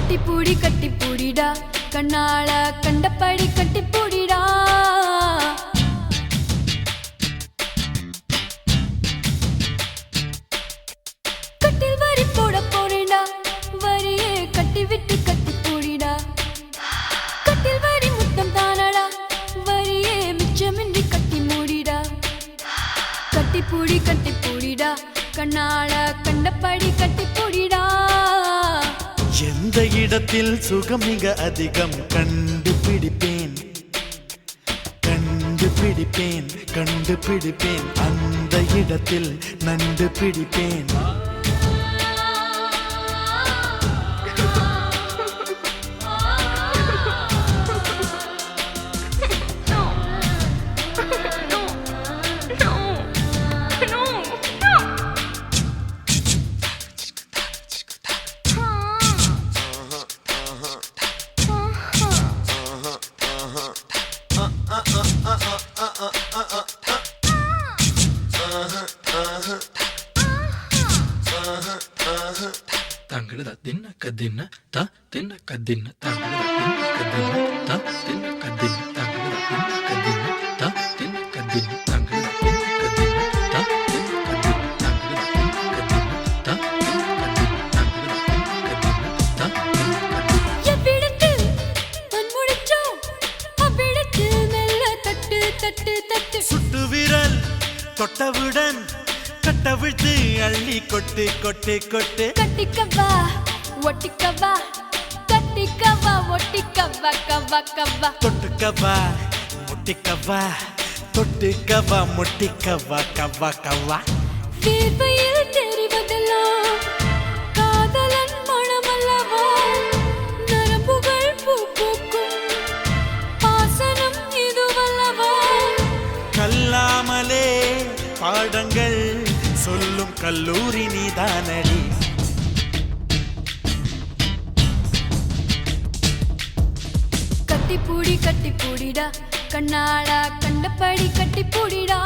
கட்டி பூடிடா கண்ணால கண்டபடி கட்டி பூடிடா கட்டில் வரி போட போறேடா வரியே கட்டி விட்டு கட்டி பூடிடா கட்டில் வரி முத்தம் தானடா வரியே மிச்சமின்றி கட்டி மூடிடா கட்டி பூடிடா கண்ணால கண்டபடி கட்டி பூடிடா எந்த இடத்தில் சுகம் மிக அதிகம் கண்டுபிடிப்பேன் அந்த இடத்தில் நண்டு பிடிப்பேன் தங்கட தின்ன கதின்ன த தின்ன கதின்ன தங்கட தின்ன கதின்ன த தின்ன கதின்ன தங்கட தின்ன கதின்ன த தின்ன கதின்ன தங்கட தின்ன கதின்ன த தின்ன கதின்ன தங்கட தின்ன கதின்ன த தின்ன கதின்ன தங்கட தின்ன கதின்ன த தின்ன எவ்விடத்தில் மண்முடிச்சோ அவ்விடத்தில் மெல்ல தட்டு தட்டு தட்டு சுட்டு விரல் தொட்டவுடன் கட்டவிழ்த்து அள்ளி கொட்டு கொட்டு கொட்டு கட்டிக்கவா ஒட்டிக்கவா கட்டிக்கவா ஒட்டிக்கவா கவா கவா தொட்டுக்கவா முட்டிக்கவா தொட்டுக்கவா முட்டிக்கவா கவா கவா வேர்வையில் தெரிவதெல்லாம் காதலன் மனமல்லவா நரம்புகள் பூ பூக்கும் பாசனம் இதுவல்லவா கல்லாமலே பாடங்கள் சொல்லும் கல்லூரி நீதானடி கட்டி பூடிடா கண்ணாடா கண்டபடி கட்டி பூடிடா